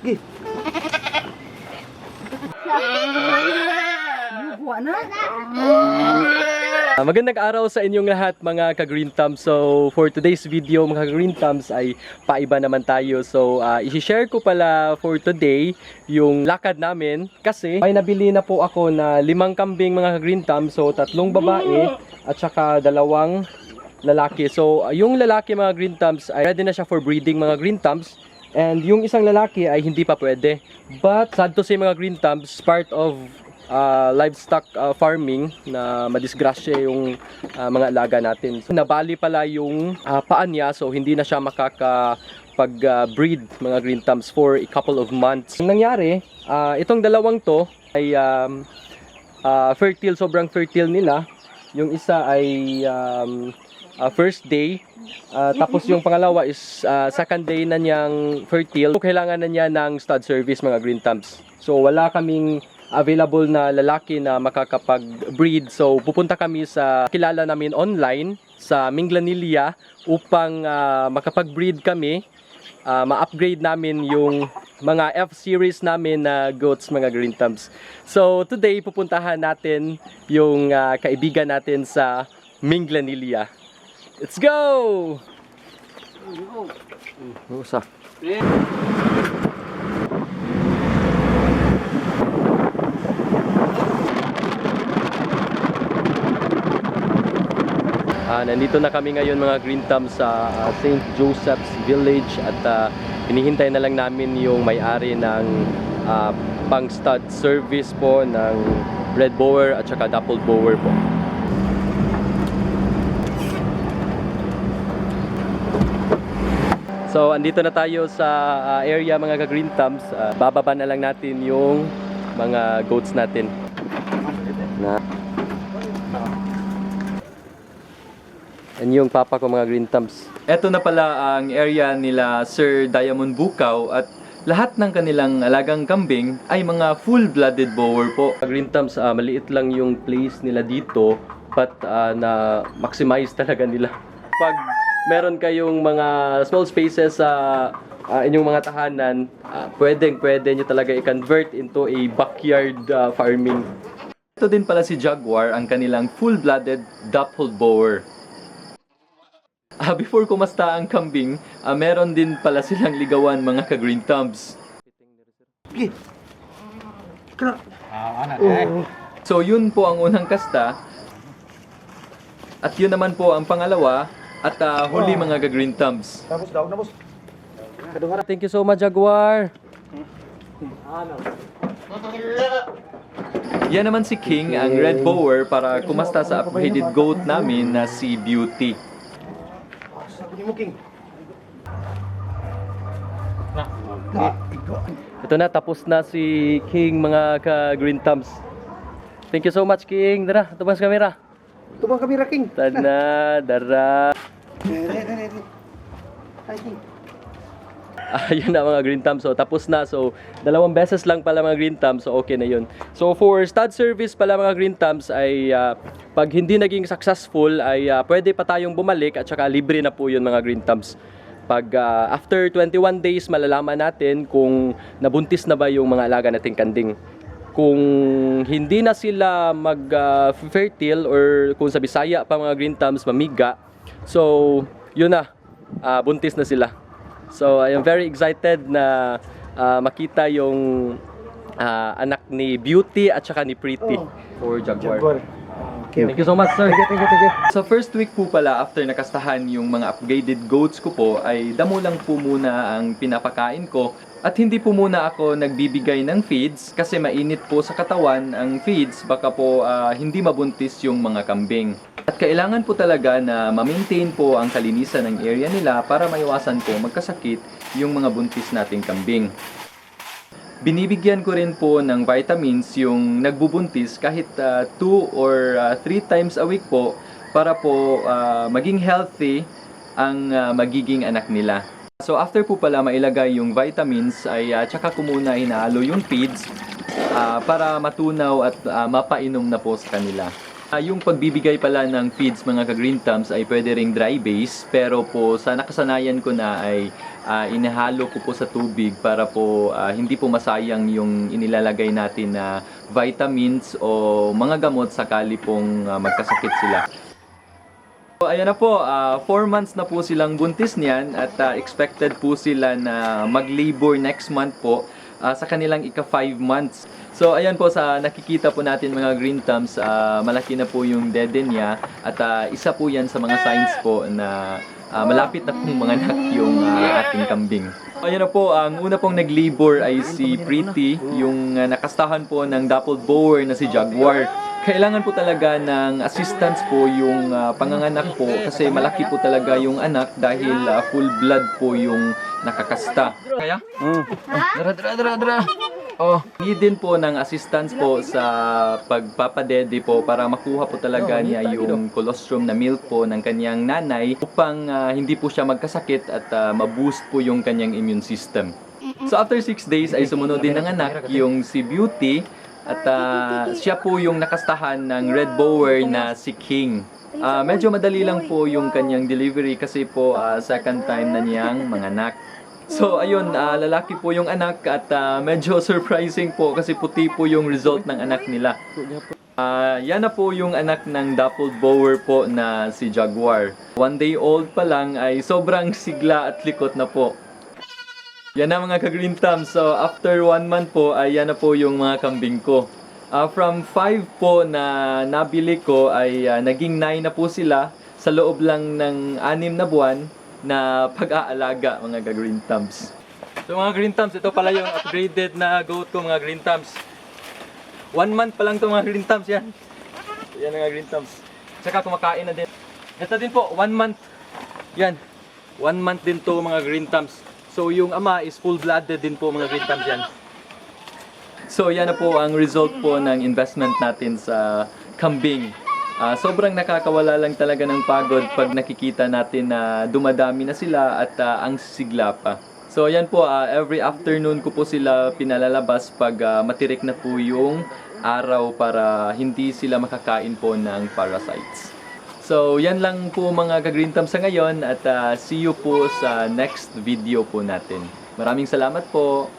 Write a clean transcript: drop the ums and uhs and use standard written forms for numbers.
Gi. Na? Magandang araw sa inyong lahat mga ka-Green Thumbs. So for today's video mga ka-Green Thumbs ay paiba naman tayo. So i-share ko pala for today yung lakad namin kasi may nabili na po ako na 5 kambing mga ka-Green Thumbs. So 3 babae at saka 2 lalaki. So yung lalaki mga Green Thumbs ay ready na siya for breeding mga Green Thumbs. And yung isang lalaki ay hindi pa pwede. But sad to say mga Green Thumbs, part of livestock farming na madisgrasya yung mga alaga natin. So, nabali pala yung paa niya, so hindi na siya makakapag-breed mga Green Thumbs for a couple of months. Ang nangyari, itong 2 to ay fertile, sobrang fertile nila. Yung isa ay first day, tapos yung pangalawa is second day na niyang fertile. So, kailangan na niya ng stud service mga Green Thumbs. So wala kaming available na lalaki na makakapag-breed. So pupunta kami sa kilala namin online sa Minglanilla upang makapag-breed kami, ma-upgrade namin yung mga F-series namin na goats mga Green Thumbs. So today pupuntahan natin yung kaibigan natin sa Minglanilla. Let's go! Usa. Nandito na kami ngayon mga Green Thumbs sa St. Joseph's Village at hinihintay na lang namin yung may-ari ng pang stud service po ng red bower at saka dappled bower po. So andito na tayo sa area mga Green Thumbs. Bababa na lang natin yung mga goats natin. Yan yung papa ko mga Green Thumbs. Ito na pala ang area nila Sir Diamond Bukaw at lahat ng kanilang alagang kambing ay mga full-blooded bower po. Green Thumbs, maliit lang yung place nila dito but na maximize talaga nila. Pag meron kayong mga small spaces sa inyong mga tahanan, pwede nyo talaga i-convert into a backyard farming. Ito din pala si Jaguar, ang kanilang full-blooded dappled bower. Before kumasta ang kambing, meron din pala silang ligawan mga ka-Green Thumbs. So yun po ang unang kasta. At yun naman po ang pangalawa at huli mga ka-Green Thumbs. Thank you so much Jaguar. Yan naman si King, ang red bower para kumasta sa upgraded goat namin na si Beauty. Ito na, tapos na si King mga ka-Green Thumbs. Thank you so much King. Dara, tubang kamera. Tubang kamera King. Tana, dara. Ayun na mga Green Thumbs. So tapos na. So 2 beses lang pala mga Green Thumbs. So okay na yun. So for stud service pala mga Green Thumbs ay pag hindi naging successful ay pwede pa tayong bumalik at saka libre na po yun mga Green Thumbs. Pag after 21 days malalaman natin kung nabuntis na ba yung mga alaga nating kanding. Kung hindi na sila mag-fertile or kung sa Bisaya pa mga Green Thumbs mamiga. So yun na, buntis na sila. So I am very excited na makita yung anak ni Beauty at saka ni Pretty for Jaguar. Okay. Thank you so much sir. Thank you. Sa first week po pala after nakastahan yung mga upgraded goats ko po ay damo lang po muna ang pinapakain ko at hindi po muna ako nagbibigay ng feeds kasi mainit po sa katawan ang feeds, baka po hindi mabuntis yung mga kambing. At kailangan po talaga na ma-maintain po ang kalinisan ng area nila para maiwasan po magkasakit yung mga buntis nating kambing. Binibigyan ko rin po ng vitamins yung nagbubuntis kahit 2 or 3 times a week po para po maging healthy ang magiging anak nila. So after po pala mailagay yung vitamins ay tsaka ko muna hinahalo yung feeds para matunaw at mapainom na po sa kanila. Yung pagbibigay pala ng feeds mga ka-green thumbs ay pwede ring dry base, pero po sa nakasanayan ko na ay inihalo ko po sa tubig para po hindi po masayang yung inilalagay natin na vitamins o mga gamot sakali pong magkasakit sila. So, ayan na po, 4 months na po silang buntis niyan at expected po sila na mag-labor next month po sa kanilang ika 5 months. So ayan po, sa nakikita po natin mga green thumbs, malaki na po yung dede niya at isa po yan sa mga signs po na malapit na pong manganak yung ating kambing. Ayan na po, ang una pong nag-labor ay si Pretty, yung nakastahan po ng dappled bower na si Jaguar. Kailangan po talaga ng assistance po yung panganganak po kasi malaki po talaga yung anak dahil full blood po yung nakakasta. Kaya? Dra. Oh, need din po ng assistance po sa pagpapadede po para makuha po talaga niya yung colostrum na milk po ng kanyang nanay upang hindi po siya magkasakit at ma-boost po yung kanyang immune system. So after 6 days ay sumunod din ng anak yung si Beauty at siya po yung nakastahan ng red bower na si King. Medyo madali lang po yung kanyang delivery kasi po second time na niyang manganak. So ayun, lalaki po yung anak at medyo surprising po kasi puti po yung result ng anak nila. Yan na po yung anak ng dappled bower po na si Jaguar. 1 day old pa lang ay sobrang sigla at likot na po. Yan na mga ka-green thumbs. So after 1 month po ay yan na po yung mga kambing ko. From 5 po na nabili ko ay naging 9 na po sila sa loob lang ng 6 na buwan na pag-aalaga mga ka-green thumbs. So mga green thumbs, ito pala yung upgraded na goat ko mga green thumbs. 1 month pa lang ito mga green thumbs yan. Yan mga green thumbs. Tsaka kumakain na din. Ito din po, 1 month. Yan. 1 month din to mga green thumbs. So yung ama is full-blooded din po mga green thumbs yan. So yan na po ang result po ng investment natin sa kambing. Sobrang nakakawala lang talaga ng pagod pag nakikita natin na dumadami na sila at ang sigla pa. So yan po, every afternoon ko po sila pinalalabas pag matirik na po yung araw para hindi sila makakain po ng parasites. So yan lang po mga ka-green thumbs sa ngayon at see you po sa next video po natin. Maraming salamat po!